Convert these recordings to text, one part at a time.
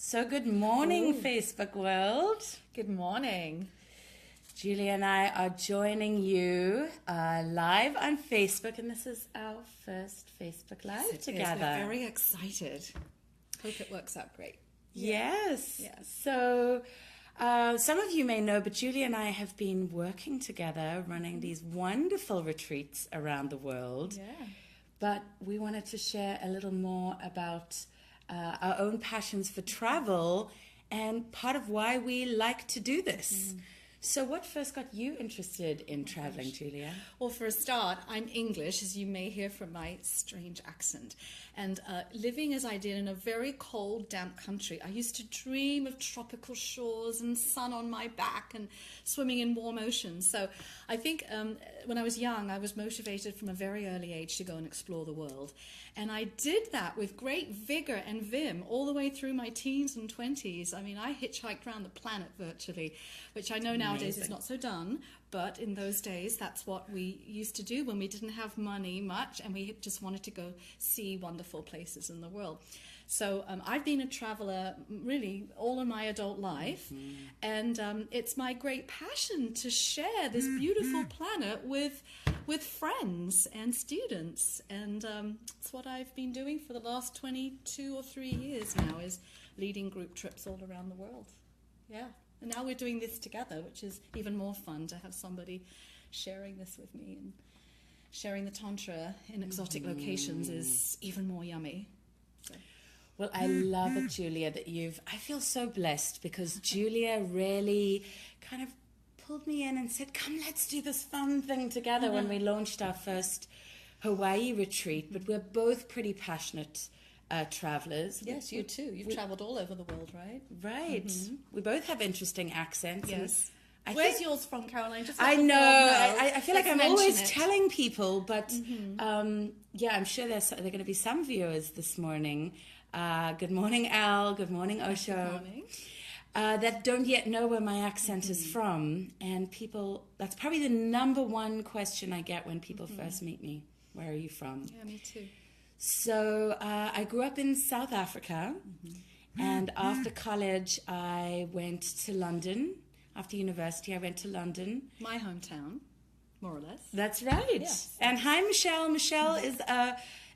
So good morning, Facebook world. Good morning. Julia and I are joining you live on Facebook, and this is our first Facebook Live together. We're very excited. Hope it works out great. Yes. Yes. So some of you may know, but Julia and I have been working together, running these wonderful retreats around the world. Yeah. But we wanted to share a little more about our own passions for travel and part of why we like to do this. So what first got you interested in traveling, Julia? Well, for a start, I'm English, as you may hear from my strange accent. And living as I did in a very cold, damp country, I used to dream of tropical shores and sun on my back and swimming in warm oceans. So I think when I was young, I was motivated from a very early age to go and explore the world. And I did that with great vigor and vim all the way through my teens and 20s. I mean, I hitchhiked around the planet virtually, which I know nowadays is not so done. But in those days, that's what we used to do when we didn't have money much and we just wanted to go see wonderful places in the world. So I've been a traveler really all of my adult life, and it's my great passion to share this beautiful planet with friends and students, and it's what I've been doing for the last 22 or 3 years now, is leading group trips all around the world. Yeah, and now we're doing this together, which is even more fun to have somebody sharing this with me, and sharing the tantra in exotic locations is even more yummy. So. Well, I love it, Julia, that I feel so blessed because Julia really kind of pulled me in and said, come, let's do this fun thing together when we launched our first Hawaii retreat. But we're both pretty passionate travelers. Yes, you too. You've traveled all over the world, right? Right. Mm-hmm. We both have interesting accents. Yes. Where's yours from, Caroline? Just I know. I feel like I'm always telling people, but yeah, I'm sure there are going to be some viewers this morning. Good morning, Al. Good morning, Osho. Good morning. That don't yet know where my accent is from. And people, that's probably the number one question I get when people first meet me. Where are you from? Yeah, me too. So I grew up in South Africa. And after college, I went to London. After university, I went to London. My hometown, more or less. That's right. Yes. And hi, Michelle. Michelle is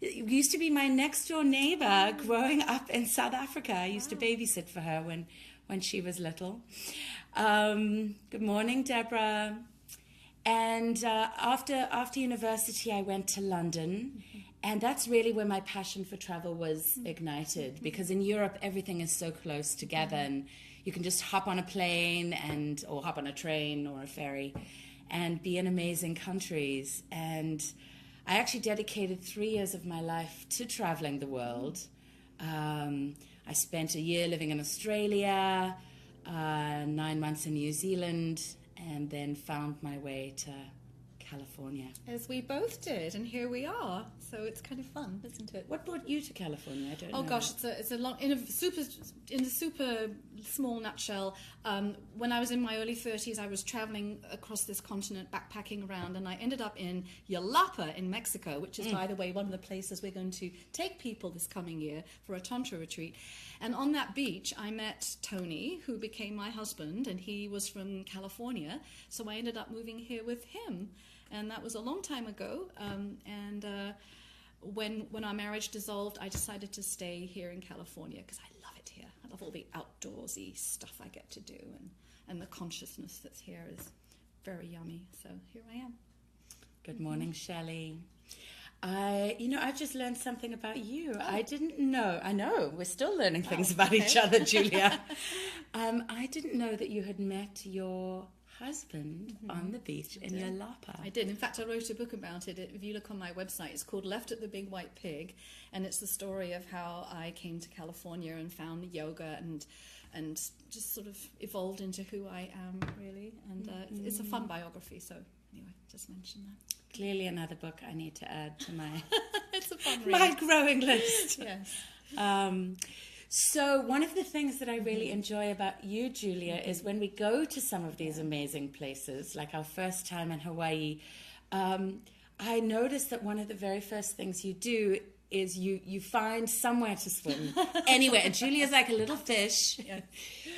used to be my next door neighbor growing up in South Africa. I used to babysit for her when she was little. Good morning, Deborah. And after university, I went to London. And that's really where my passion for travel was ignited, because in Europe, everything is so close together, and you can just hop on a plane or hop on a train or a ferry and be in amazing countries. And I actually dedicated 3 years of my life to traveling the world. I spent a year living in Australia, 9 months in New Zealand, and then found my way to California. As we both did, and here we are. So it's kind of fun, isn't it? What brought you to California? I don't know. Oh gosh, it's a long, in a super small nutshell. When I was in my early 30s, I was traveling across this continent, backpacking around, and I ended up in Yalapa in Mexico, which is, by the way, one of the places we're going to take people this coming year for a tantra retreat. And on that beach, I met Tony, who became my husband, and he was from California. So I ended up moving here with him. And that was a long time ago. When our marriage dissolved, I decided to stay here in California because I love it here. I love all the outdoorsy stuff I get to do, and the consciousness that's here is very yummy. So here I am. Good morning, Shelley. I've just learned something about you. I didn't know. I know we're still learning things about each other, Julia. I didn't know that you had met your husband on the beach in Yalapa. I did. In fact, I wrote a book about it. If you look on my website, it's called Left at the Big White Pig, and it's the story of how I came to California and found yoga and just sort of evolved into who I am, really. And it's a fun biography, so anyway, just mention that. Clearly another book I need to add to my it's a fun read. My growing list. Yes. So one of the things that I really enjoy about you, Julia, is when we go to some of these amazing places, like our first time in Hawaii, I noticed that one of the very first things you do is you find somewhere to swim, anywhere. And Julia's like a little fish. Yeah.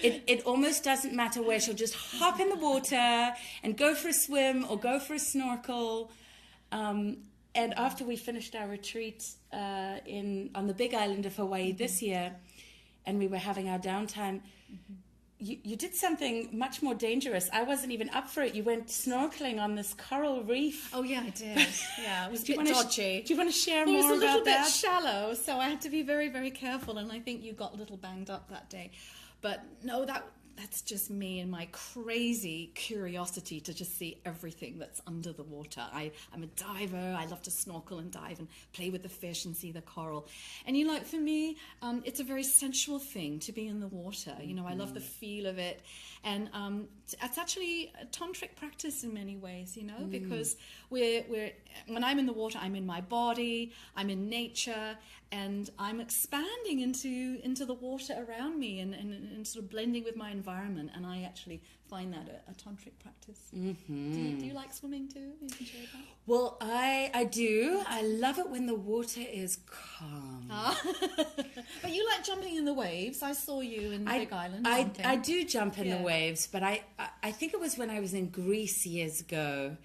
It almost doesn't matter where. She'll just hop in the water and go for a swim or go for a snorkel. And after we finished our retreat on the Big Island of Hawaii this year, and we were having our downtime, you did something much more dangerous. I wasn't even up for it. You went snorkeling on this coral reef. Oh, yeah, I did. Yeah, it was a bit dodgy. Do you want to share Well, more it was a little about bit that? shallow, so I had to be very, very careful, and I think you got a little banged up that day. But no, that's just me and my crazy curiosity to just see everything that's under the water. I'm a diver. I love to snorkel and dive and play with the fish and see the coral. And for me, it's a very sensual thing to be in the water. I love the feel of it. And it's actually a tantric practice in many ways, because when I'm in the water, I'm in my body, I'm in nature, and I'm expanding into the water around me and sort of blending with my environment. And I actually find that a tantric practice. Do you like swimming too? You enjoy that? Well, I do. I love it when the water is calm. But you like jumping in the waves. I saw you in Big Island. I do jump in the waves, but I think it was when I was in Greece years ago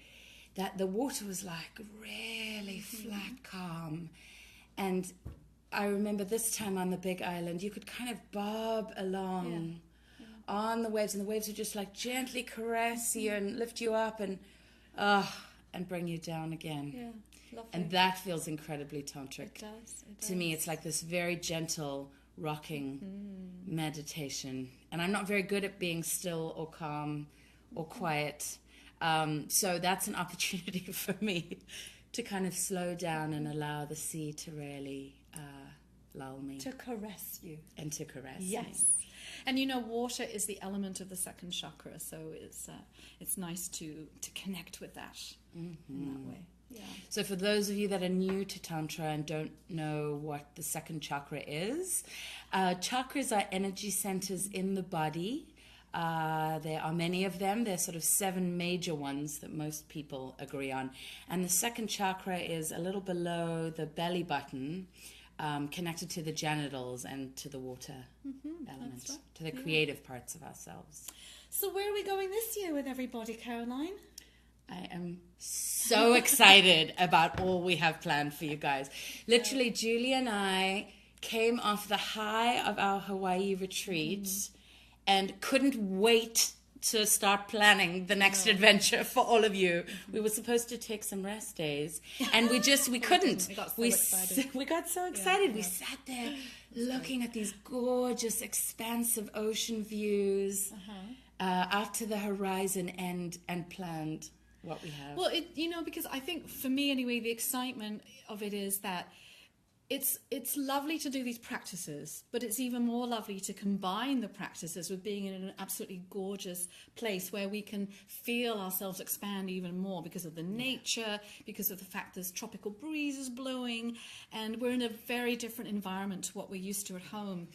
that the water was like really flat, calm. And I remember this time on the Big Island, you could kind of bob along on the waves, and the waves would just like gently caress you and lift you up and bring you down again. Yeah, lovely. And that feels incredibly tantric. It does. To me, it's like this very gentle, rocking meditation. And I'm not very good at being still or calm or quiet. So that's an opportunity for me to kind of slow down and allow the sea to really lull me. To caress you. And to caress me. Yes. And water is the element of the second chakra, so it's nice to connect with that in that way. Yeah. So for those of you that are new to Tantra and don't know what the second chakra is, chakras are energy centers in the body. There are many of them. There's sort of 7 major ones that most people agree on. And the second chakra is a little below the belly button, connected to the genitals and to the water element, right. to the creative parts of ourselves. So where are we going this year with everybody, Caroline? I am so excited about all we have planned for you guys. Literally, Julia and I came off the high of our Hawaii retreat and couldn't wait to start planning the next adventure for all of you. We were supposed to take some rest days, and we couldn't. We got so excited. We got so excited. Yeah. We sat there looking at these gorgeous, expansive ocean views out to the horizon and planned what we have. Well, because I think for me anyway, the excitement of it is that it's lovely to do these practices, but it's even more lovely to combine the practices with being in an absolutely gorgeous place where we can feel ourselves expand even more because of the nature, because of the fact there's tropical breezes blowing, and we're in a very different environment to what we're used to at home.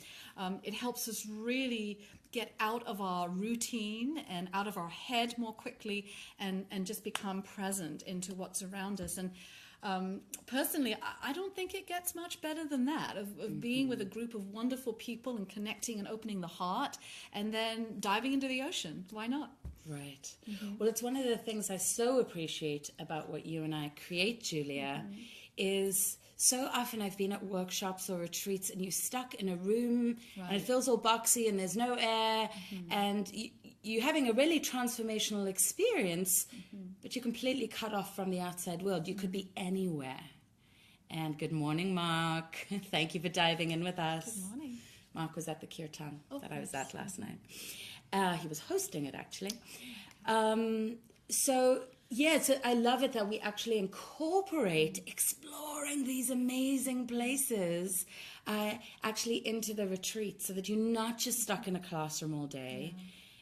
It helps us really get out of our routine and out of our head more quickly and just become present into what's around us. And personally, I don't think it gets much better than that, of being with a group of wonderful people and connecting and opening the heart and then diving into the ocean. Why not? Right. Well, it's one of the things I so appreciate about what you and I create, Julia, is so often I've been at workshops or retreats and you're stuck in a room and it feels all boxy and there's no air and you're having a really transformational experience, but you're completely cut off from the outside world. You could be anywhere. And good morning, Mark. Thank you for diving in with us. Good morning. Mark was at the kirtan that I was at last night. He was hosting it, actually. So I love it that we actually incorporate exploring these amazing places actually into the retreat so that you're not just stuck in a classroom all day.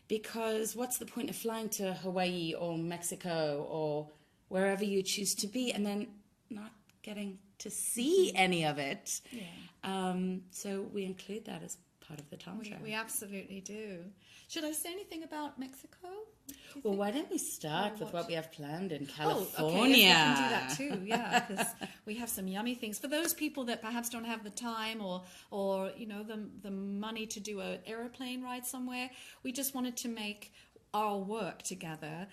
Because what's the point of flying to Hawaii or Mexico or wherever you choose to be and then not getting to see any of it. Yeah. So we include that as part of the Tantra. We absolutely do. Should I say anything about Mexico? Well, why don't we start with what we have planned in California? Oh, okay. Yes, we can do that too. Yeah, because we have some yummy things for those people that perhaps don't have the time or you know the money to do an airplane ride somewhere. We just wanted to make our work together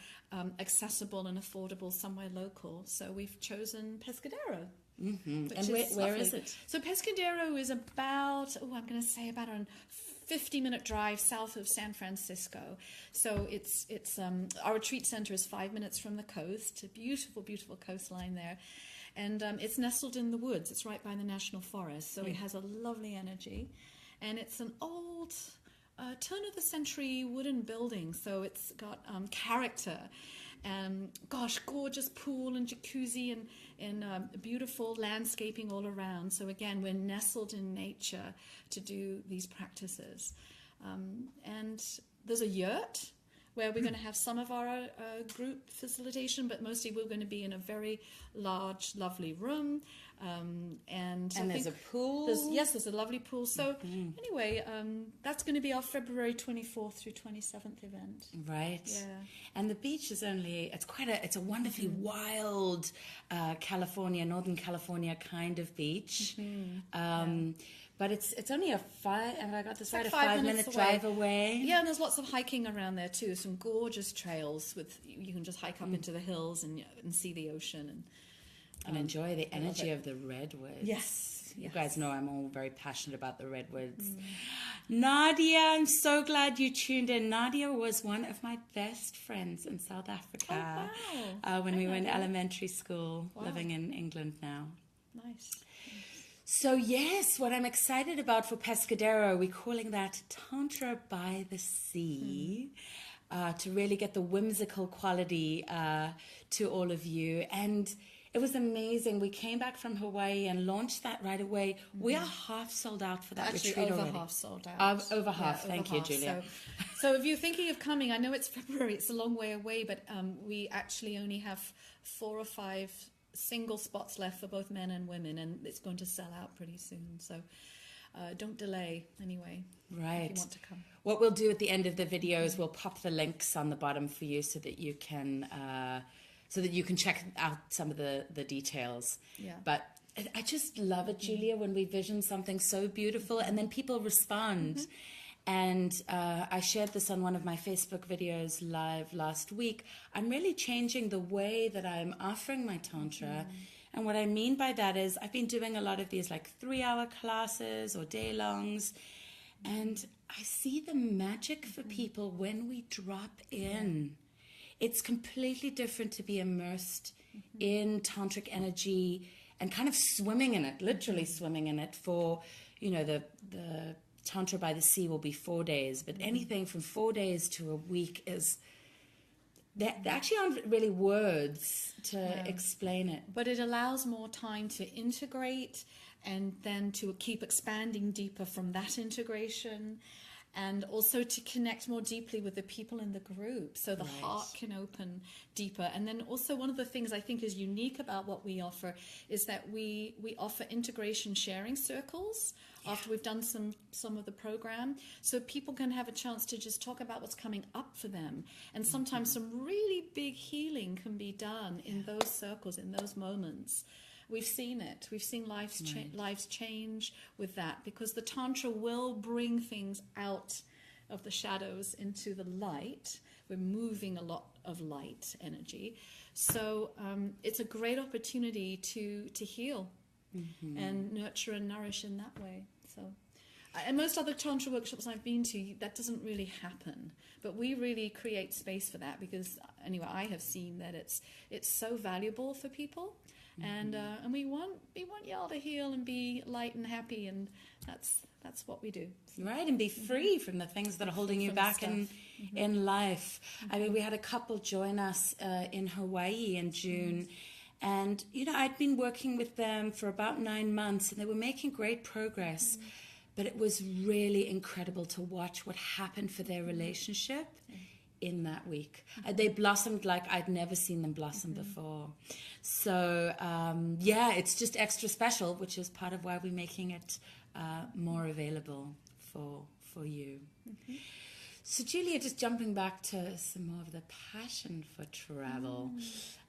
accessible and affordable somewhere local. So we've chosen Pescadero. Mm-hmm. And where is it? So Pescadero is about, I'm going to say about a 50-minute drive south of San Francisco. So it's our retreat center is 5 minutes from the coast. A beautiful, beautiful coastline there. And it's nestled in the woods. It's right by the National Forest. So it has a lovely energy. And it's an old turn-of-the-century wooden building. So it's got character. Gorgeous pool and jacuzzi and beautiful landscaping all around. So again, we're nestled in nature to do these practices. And there's a yurt where we're going to have some of our group facilitation, but mostly we're going to be in a very large, lovely room. And there's a pool? There's a lovely pool. So anyway, that's going to be our February 24th through 27th event. Right. Yeah. And the beach is it's a wonderfully wild Northern California kind of beach. But it's only a 5-minute drive away. Yeah, and there's lots of hiking around there too. Some gorgeous trails you can just hike up into the hills and see the ocean and enjoy the energy of the redwoods. Yes. You guys know I'm all very passionate about the redwoods. Nadia, I'm so glad you tuned in. Nadia was one of my best friends in South Africa when we were in elementary school, living in England now. Nice. So yes, what I'm excited about for Pescadero, we're calling that Tantra by the Sea, to really get the whimsical quality to all of you. And it was amazing. We came back from Hawaii and launched that right away. We are half sold out for that retreat already. Half sold out. Over half. Thank you, Julia. So if you're thinking of coming, I know it's February, it's a long way away, but we actually only have 4 or 5 single spots left for both men and women, and it's going to sell out pretty soon. So don't delay anyway. Right. If you want to come. What we'll do at the end of the video is we'll pop the links on the bottom for you so that you can check out some of the details. Yeah. But I just love it, Julia, when we vision something so beautiful and then people respond. And I shared this on one of my Facebook videos live last week. I'm really changing the way that I'm offering my Tantra. And what I mean by that is I've been doing a lot of these like 3-hour classes or day-longs. And I see the magic for people when we drop in. It's completely different to be immersed in tantric energy and kind of swimming in it, literally swimming in it for, the Tantra by the Sea will be 4 days, but anything from 4 days to a week there actually aren't really words to explain it. But it allows more time to integrate and then to keep expanding deeper from that integration, and also to connect more deeply with the people in the group, so the heart can open deeper. And then also one of the things I think is unique about what we offer is that we offer integration sharing circles after we've done some of the program, so people can have a chance to just talk about what's coming up for them. And sometimes some really big healing can be done in those circles, in those moments. We've seen it. We've seen lives change with that, because the Tantra will bring things out of the shadows into the light. We're moving a lot of light energy. So it's a great opportunity to heal and nurture and nourish in that way. So, and most other Tantra workshops I've been to, that doesn't really happen. But we really create space for that, because anyway, I have seen that it's so valuable for people. And we want y'all to heal and be light and happy, and that's what we do. Right, and be free from the things that are holding you back in life. I mean, we had a couple join us in Hawaii in June, and I'd been working with them for about 9 months, and they were making great progress. But it was really incredible to watch what happened for their relationship in that week. They blossomed like I'd never seen them blossom before. So, it's just extra special, which is part of why we're making it more available for you. So, Julia, just jumping back to some more of the passion for travel.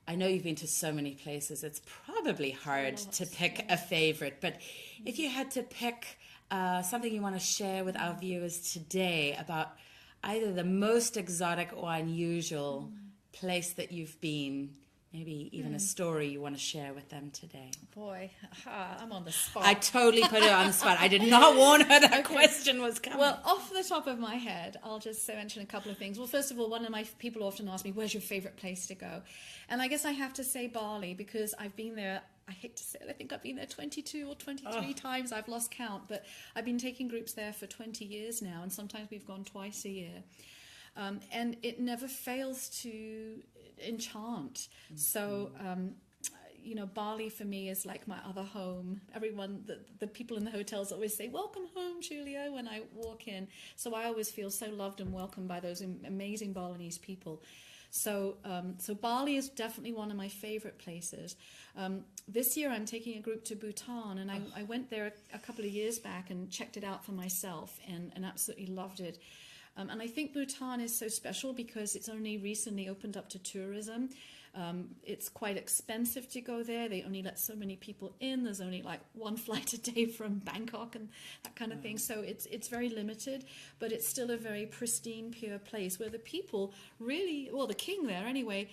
I know you've been to so many places. It's probably hard to pick a favorite, but if you had to pick something you want to share with our viewers today about either the most exotic or unusual place that you've been, maybe even a story you want to share with them today. Boy, I'm on the spot. I totally put her on the spot. I did not warn her that question was coming. Well, off the top of my head, I'll just mention a couple of things. Well, first of all, one of my people often ask me, where's your favorite place to go? And I guess I have to say Bali, because I've been there, I hate to say it, I think I've been there 22 or 23 times. I've lost count, but I've been taking groups there for 20 years now, and sometimes we've gone twice a year. And it never fails to enchant. So, Bali for me is like my other home. Everyone, the people in the hotels always say, welcome home, Julia, when I walk in. So I always feel so loved and welcomed by those amazing Balinese people. So Bali is definitely one of my favorite places. This year I'm taking a group to Bhutan, and I went there a couple of years back and checked it out for myself and absolutely loved it. And I think Bhutan is so special because it's only recently opened up to tourism. It's quite expensive to go there. They only let so many people in. There's only like one flight a day from Bangkok and that kind of thing. So it's very limited, but it's still a very pristine, pure place where the people really, well, the king there anyway,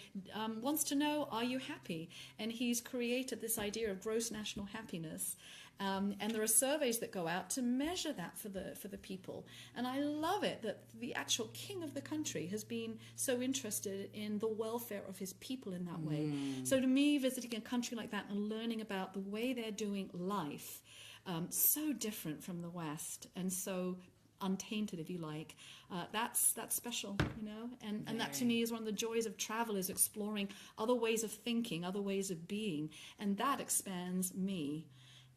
wants to know, are you happy? And he's created this idea of gross national happiness. And there are surveys that go out to measure that for the people. And I love it that the actual king of the country has been so interested in the welfare of his people in that way. So to me, visiting a country like that and learning about the way they're doing life, so different from the West and so untainted, if you like, that's special, and that to me is one of the joys of travel, is exploring other ways of thinking, other ways of being, and that expands me.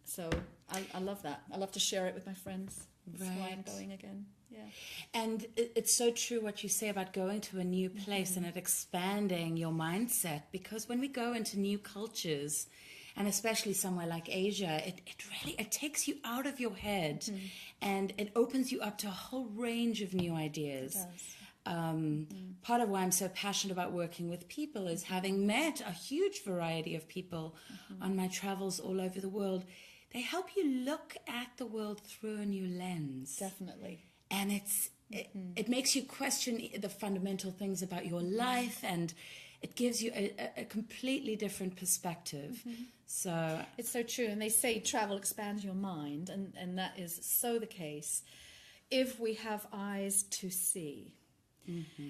So I love that. I love to share it with my friends. That's why I'm going again. Yeah. And it's so true what you say about going to a new place and it expanding your mindset, because when we go into new cultures, and especially somewhere like Asia, it takes you out of your head and it opens you up to a whole range of new ideas. It does. Part of why I'm so passionate about working with people is having met a huge variety of people on my travels all over the world. They help you look at the world through a new lens. Definitely. And it makes you question the fundamental things about your life, and it gives you a completely different perspective. So it's so true. And they say travel expands your mind, and that is so the case if we have eyes to see.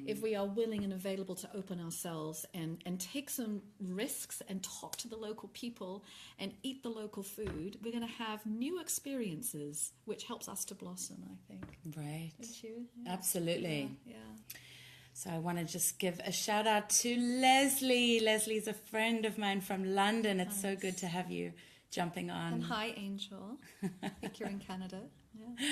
If we are willing and available to open ourselves and take some risks and talk to the local people and eat the local food, we're going to have new experiences, which helps us to blossom, I think. Right. Don't you? Yeah. Absolutely. Yeah. So I want to just give a shout out to Leslie. Leslie's a friend of mine from London. It's so good to have you jumping on. And hi, Angel. I think you're in Canada. Yeah.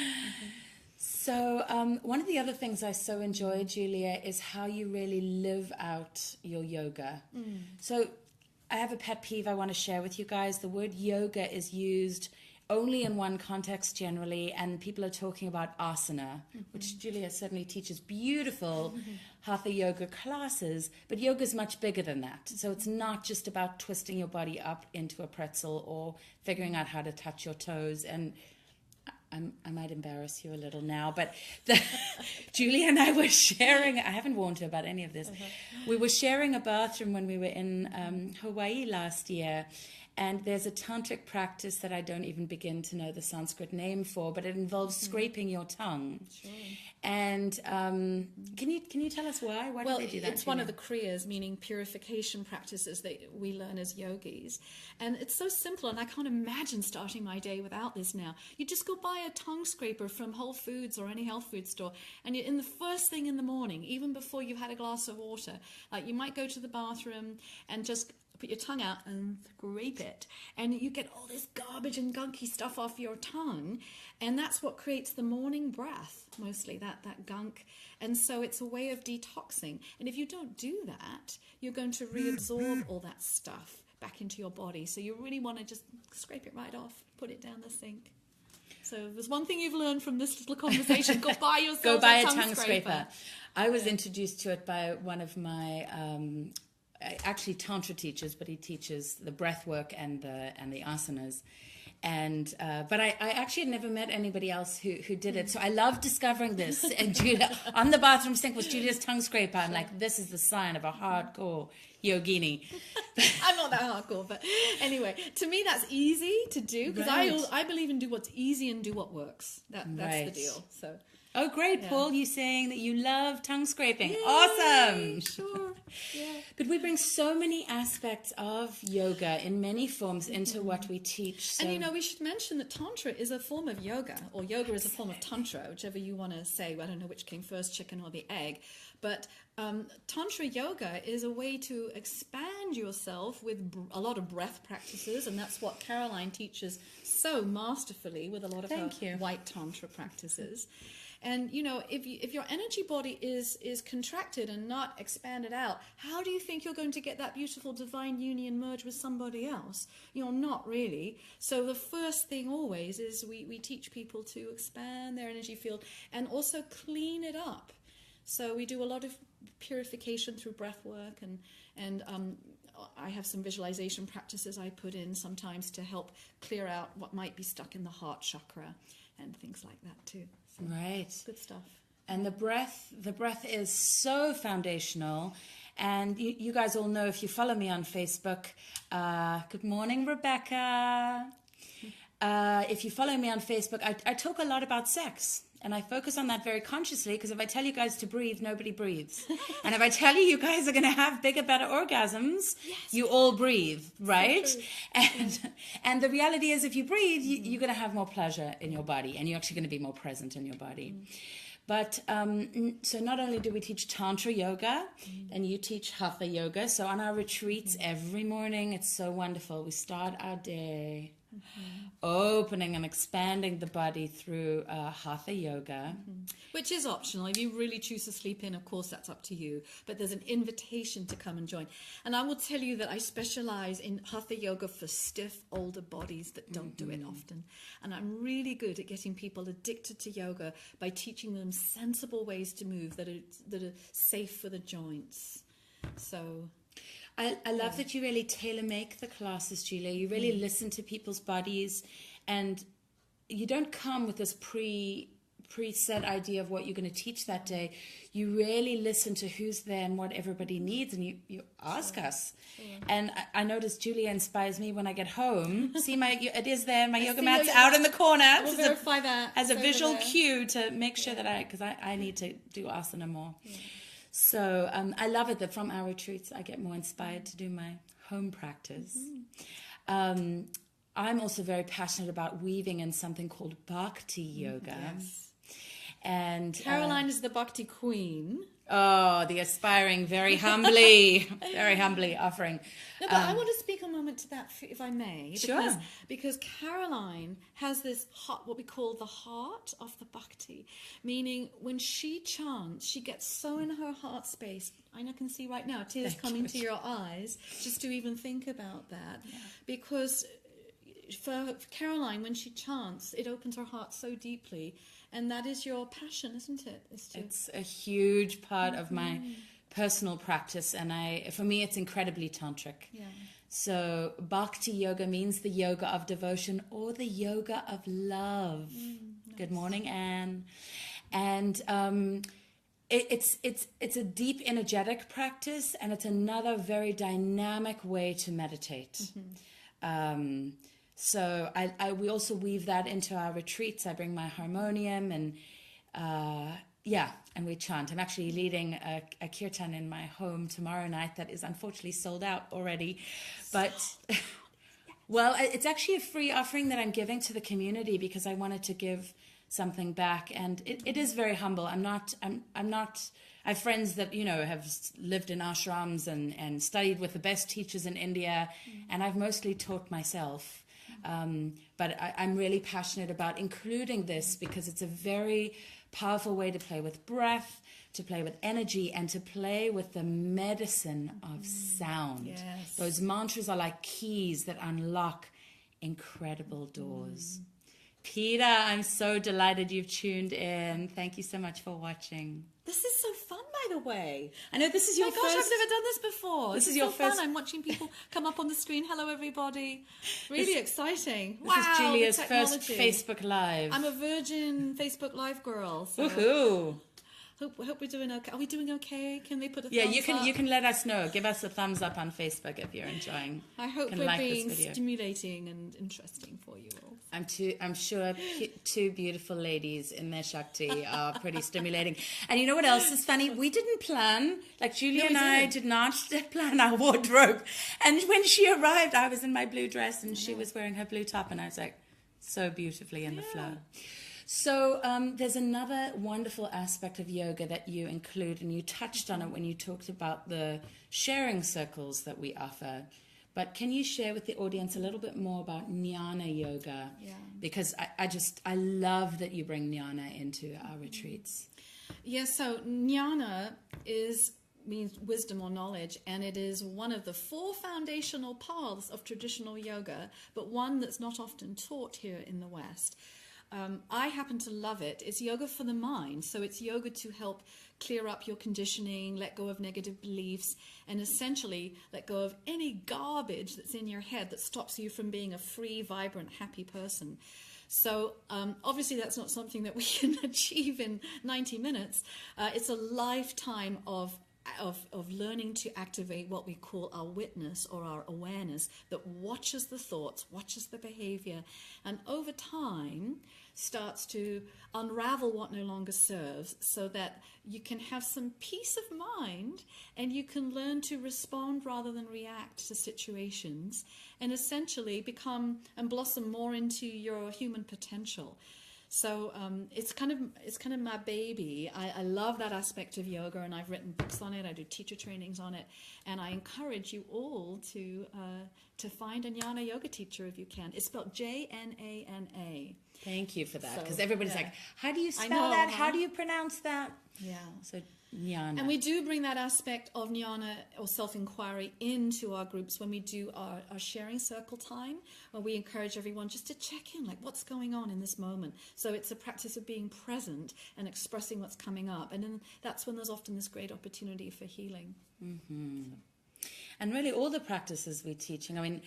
So one of the other things I so enjoy, Julia, is how you really live out your yoga. So I have a pet peeve I want to share with you guys. The word yoga is used only in one context generally, and people are talking about asana, which Julia certainly teaches beautiful hatha yoga classes, but yoga is much bigger than that. So it's not just about twisting your body up into a pretzel or figuring out how to touch your toes. And I might embarrass you a little now, but Julia and I were sharing, I haven't warned her about any of this. We were sharing a bathroom when we were in Hawaii last year, and there's a tantric practice that I don't even begin to know the Sanskrit name for, but it involves scraping your tongue. Sure. And can you tell us why? Why do they do that? It's one of the kriyas, meaning purification practices that we learn as yogis. And it's so simple, and I can't imagine starting my day without this now. You just go buy a tongue scraper from Whole Foods or any health food store, and you're in the first thing in the morning, even before you've had a glass of water, like you might go to the bathroom and just put your tongue out and scrape it. And you get all this garbage and gunky stuff off your tongue. And that's what creates the morning breath, mostly, that gunk. And so it's a way of detoxing. And if you don't do that, you're going to reabsorb all that stuff back into your body. So you really want to just scrape it right off, put it down the sink. So if there's one thing you've learned from this little conversation, go buy yourself a tongue scraper. I was introduced to it by one of my actually tantra teachers, but he teaches the breath work and the asanas. And but I actually had never met anybody else who did it. So I love discovering this. And Julia, on the bathroom sink was Julia's tongue scraper. I'm like, this is the sign of a hardcore yogini. I'm not that hardcore, but anyway, to me that's easy to do because I believe in do what's easy and do what works. That's the deal. So. Oh, great, Paul. You're saying that you love tongue scraping. Yay, awesome. Sure. Yeah. But we bring so many aspects of yoga in many forms into what we teach. So. And, we should mention that Tantra is a form of yoga, or yoga is a form of Tantra, whichever you want to say. I don't know which came first, chicken or the egg. But Tantra yoga is a way to expand yourself with a lot of breath practices. And that's what Caroline teaches so masterfully with a lot of her white Tantra practices. And, if your energy body is contracted and not expanded out, how do you think you're going to get that beautiful divine union merge with somebody else? You're not really. So the first thing always is we teach people to expand their energy field and also clean it up. So we do a lot of purification through breath work and I have some visualization practices I put in sometimes to help clear out what might be stuck in the heart chakra and things like that too. So, right. Good stuff. And the breath is so foundational. And you guys all know, if you follow me on Facebook, good morning, Rebecca. If you follow me on Facebook, I talk a lot about sex. And I focus on that very consciously, because if I tell you guys to breathe, nobody breathes. And if I tell you guys are going to have bigger, better orgasms, you all breathe, right? So and the reality is, if you breathe, you're going to have more pleasure in your body, and you're actually going to be more present in your body. But so not only do we teach Tantra yoga, and you teach Hatha yoga. So on our retreats every morning, it's so wonderful. We start our day opening and expanding the body through Hatha yoga. Which is optional. If you really choose to sleep in, of course, that's up to you. But there's an invitation to come and join. And I will tell you that I specialize in Hatha yoga for stiff, older bodies that don't do it often. And I'm really good at getting people addicted to yoga by teaching them sensible ways to move that are safe for the joints. So... I love that you really tailor-make the classes, Julia. You really listen to people's bodies, and you don't come with this preset idea of what you're going to teach that day. You really listen to who's there and what everybody needs, and you ask us. And I notice Julia inspires me when I get home. See, it is there. My yoga mat's out in the corner. We'll verify that. As a visual cue to make sure that because I need to do asana more. Yeah. So I love it that from our retreats I get more inspired to do my home practice. I'm also very passionate about weaving in something called Bhakti yoga. Yes. And Caroline is the Bhakti queen. Oh, the aspiring, very humbly offering. No, but I want to speak a moment to that, if I may. Sure. Because Caroline has this what we call the heart of the Bhakti, meaning when she chants, she gets so in her heart space. I can see right now tears coming to your eyes just to even think about that. Yeah. Because for Caroline, when she chants, it opens her heart so deeply. And that is your passion, isn't it? It's a huge part of my personal practice, and for me, it's incredibly tantric. Yeah. So Bhakti yoga means the yoga of devotion or the yoga of love. Nice. Good morning, Anne. And it's a deep energetic practice, and it's another very dynamic way to meditate. So we also weave that into our retreats. I bring my harmonium and we chant. I'm actually leading a kirtan in my home tomorrow night that is unfortunately sold out already. But well, it's actually a free offering that I'm giving to the community because I wanted to give something back, and it is very humble. I'm not I have friends that, have lived in ashrams and studied with the best teachers in India, and I've mostly taught myself. But I'm really passionate about including this because it's a very powerful way to play with breath, to play with energy, and to play with the medicine of sound. Yes. Those mantras are like keys that unlock incredible doors. Peter, I'm so delighted you've tuned in. Thank you so much for watching. This is so fun, by the way. I know this is your Gosh, first... I've never done this before. This is so your first... fun. I'm watching people come up on the screen. Hello, everybody. Really exciting. This is Julia's the first technology. Facebook Live. I'm a virgin Facebook Live girl. So Woohoo! Hope we're doing okay. Are we doing okay? Can they put a Yeah, thumbs up? you can let us know. Give us a thumbs up on Facebook if you're enjoying. I hope can we're like being this video. stimulating and interesting for you all. I'm sure two beautiful ladies in their Shakti are pretty stimulating. And you know what else is funny? We didn't plan, like Julia and I did not plan our wardrobe. And when she arrived, I was in my blue dress and she was wearing her blue top, and I was like, so beautifully in the flow. So there's another wonderful aspect of yoga that you include, and you touched on it when you talked about the sharing circles that we offer. But can you share with the audience a little bit more about jnana yoga? Yeah. Because I love that you bring jnana into our retreats. Yes, so jnana means wisdom or knowledge, and it is one of the 4 foundational paths of traditional yoga, but one that's not often taught here in the West. I happen to love it. It's yoga for the mind. So it's yoga to help clear up your conditioning, let go of negative beliefs, and essentially let go of any garbage that's in your head that stops you from being a free, vibrant, happy person. So obviously that's not something that we can achieve in 90 minutes. It's a lifetime of learning to activate what we call our witness or our awareness that watches the thoughts, watches the behavior, and over time starts to unravel what no longer serves so that you can have some peace of mind and you can learn to respond rather than react to situations and essentially become and blossom more into your human potential. So it's kind of my baby. I love that aspect of yoga, and I've written books on it. I do teacher trainings on it, and I encourage you all to find a jnana yoga teacher if you can. It's spelled Jnana. Thank you for that, because everybody's like, how do you spell know, that? huh? How do you pronounce that? Yeah. So jnana. And we do bring that aspect of jnana or self-inquiry into our groups when we do our sharing circle time, where we encourage everyone just to check in, like what's going on in this moment. So it's a practice of being present and expressing what's coming up. And then that's when there's often this great opportunity for healing. Mm-hmm. And really all the practices we're teaching, I mean,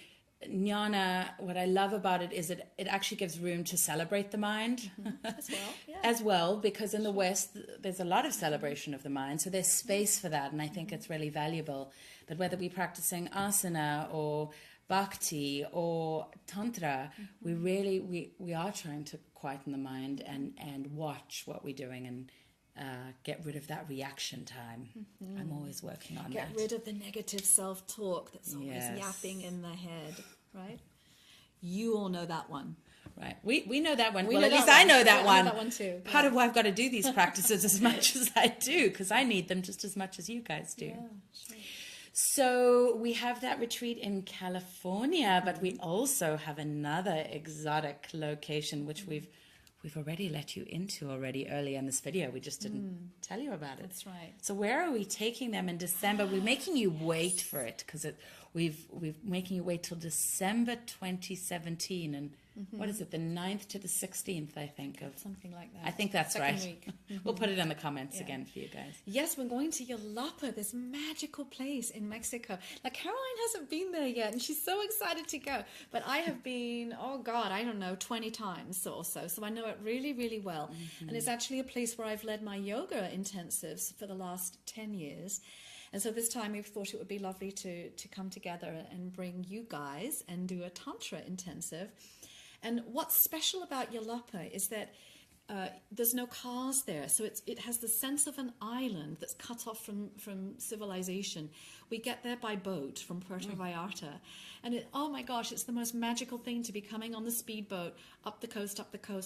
jnana, what I love about it is it actually gives room to celebrate the mind As well, yeah. as well, because in the West there's a lot of celebration of the mind, so there's space for that, and I think it's really valuable. But whether we're practicing asana or bhakti or tantra, we are trying to quieten the mind and watch what we're doing and get rid of that reaction time. I'm always working on that. Get rid of the negative self-talk that's always yapping in the head, right? You all know that one. Right. We know that one. We Well, know at least that I one. know that I one. know that one too. Part of why I've got to do these practices as much as I do, because I need them just as much as you guys do. Yeah, sure. So we have that retreat in California, but we also have another exotic location, which we've already let you into earlier in this video. We just didn't tell you about it. That's right. So where are we taking them in December? We're making you wait for it because we've making you wait till December 2017, and what is it, the 9th to the 16th, I think, of Something like that. I think that's Second right. week. We'll put it in the comments again for you guys. Yes, we're going to Yelapa, this magical place in Mexico. Like, Caroline hasn't been there yet, and she's so excited to go. But I have been, 20 times or so. So I know it really, really well. And it's actually a place where I've led my yoga intensives for the last 10 years. And so this time we thought it would be lovely to come together and bring you guys and do a tantra intensive. And what's special about Yelapa is that there's no cars there, so it has the sense of an island that's cut off from civilization. We get there by boat from Puerto Vallarta, and oh my gosh, it's the most magical thing to be coming on the speedboat up the coast,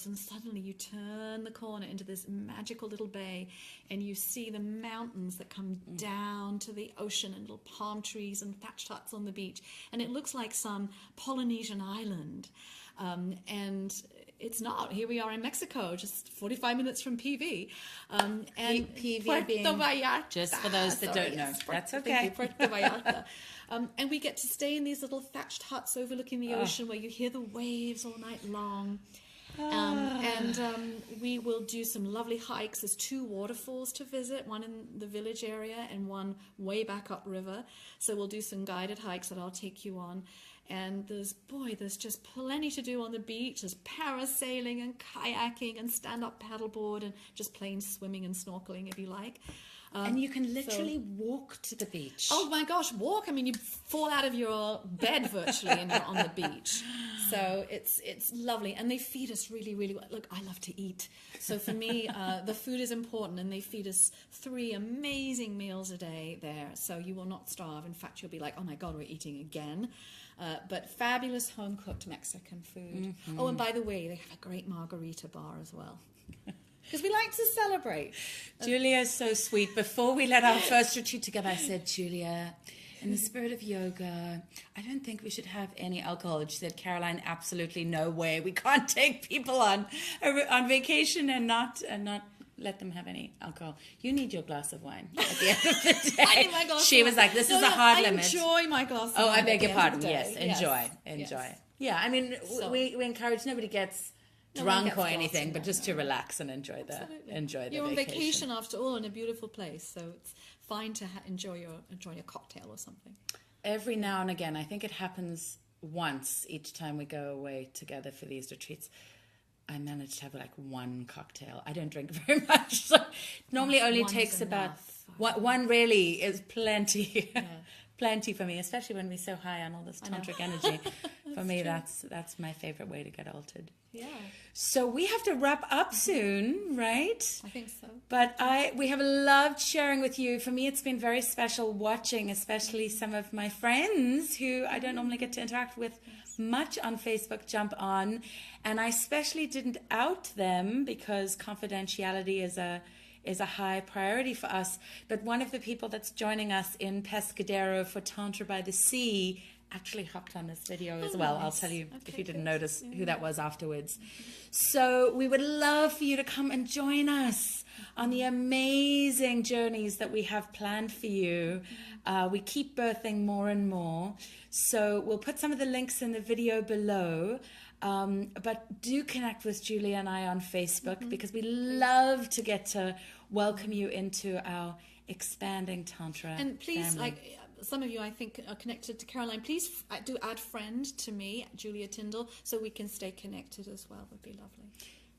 and suddenly you turn the corner into this magical little bay, and you see the mountains that come down to the ocean, and little palm trees and thatched huts on the beach, and it looks like some Polynesian island, and it's not. Here we are in Mexico, just 45 minutes from PV. And PV Puerto being, Vallarta. just for those that don't know. That's okay. Puerto Vallarta. And we get to stay in these little thatched huts overlooking the ocean where you hear the waves all night long. We will do some lovely hikes. There's 2 waterfalls to visit, one in the village area and one way back upriver. So we'll do some guided hikes that I'll take you on. And there's just plenty to do on the beach. There's parasailing and kayaking and stand-up paddleboard and just plain swimming and snorkeling if you like. And you can literally walk to the beach. Oh my gosh, walk! I mean, you fall out of your bed virtually and you're on the beach. So it's lovely, and they feed us really, really well. Look, I love to eat, so for me, the food is important, and they feed us 3 amazing meals a day there. So you will not starve. In fact, you'll be like, oh my God, we're eating again. But fabulous home-cooked Mexican food. Mm-hmm. Oh, and by the way, they have a great margarita bar as well. Because we like to celebrate. Julia is so sweet. Before we let our first retreat together, I said, Julia, in the spirit of yoga, I don't think we should have any alcohol. She said, Caroline, absolutely no way. We can't take people on vacation and not let them have any alcohol. You need your glass of wine at the end of the day. I need my glass She of was wine. like, this is a hard limit. I enjoy my glass of wine. Oh, I beg your pardon. Yes, Enjoy. Yes. Yeah, I mean, So. we encourage nobody gets drunk or anything, but just to relax and enjoy the You're on vacation after all in a beautiful place, so it's fine to enjoy your cocktail or something. Every now and again, I think it happens once each time we go away together for these retreats, I manage to have like 1 cocktail. I don't drink very much, so it normally only takes about one. Really is plenty. Yeah. Plenty for me, especially when we're so high on all this tantric energy. For me, that's my favorite way to get altered. Yeah. So we have to wrap up soon, right? I think so. But we have loved sharing with you. For me, it's been very special watching, especially some of my friends who I don't normally get to interact with much on Facebook jump on. And I especially didn't out them because confidentiality is a high priority for us. But one of the people that's joining us in Pescadero for Tantra by the Sea actually hopped on this video as well. Nice. I'll tell you if you didn't notice who that was afterwards. So we would love for you to come and join us on the amazing journeys that we have planned for you. We keep birthing more and more. So we'll put some of the links in the video below. But do connect with Julia and I on Facebook because we love to get to welcome you into our expanding Tantra And please, family. like some of you I think are connected to Caroline, please do add friend to me, Julia Tindall, so we can stay connected as well. Would be lovely.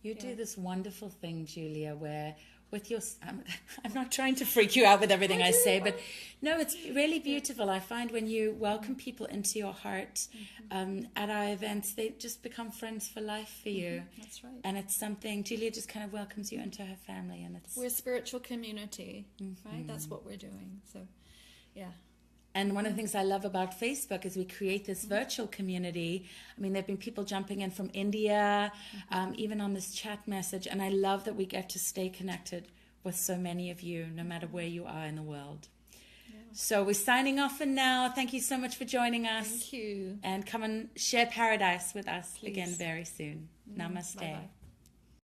You do this wonderful thing, Julia, where with your... I'm not trying to freak you out with everything I say, but no, it's really beautiful. I find when you welcome people into your heart at our events, they just become friends for life for you. That's right. And it's something... Julia just kind of welcomes you into her family, and it's... We're a spiritual community, right? That's what we're doing. So, yeah. And one of the things I love about Facebook is we create this virtual community. I mean, there have been people jumping in from India, even on this chat message. And I love that we get to stay connected with so many of you, no matter where you are in the world. Yeah. So we're signing off for now. Thank you so much for joining us. Thank you. And come and share paradise with us Please. again very soon. Namaste. Bye-bye.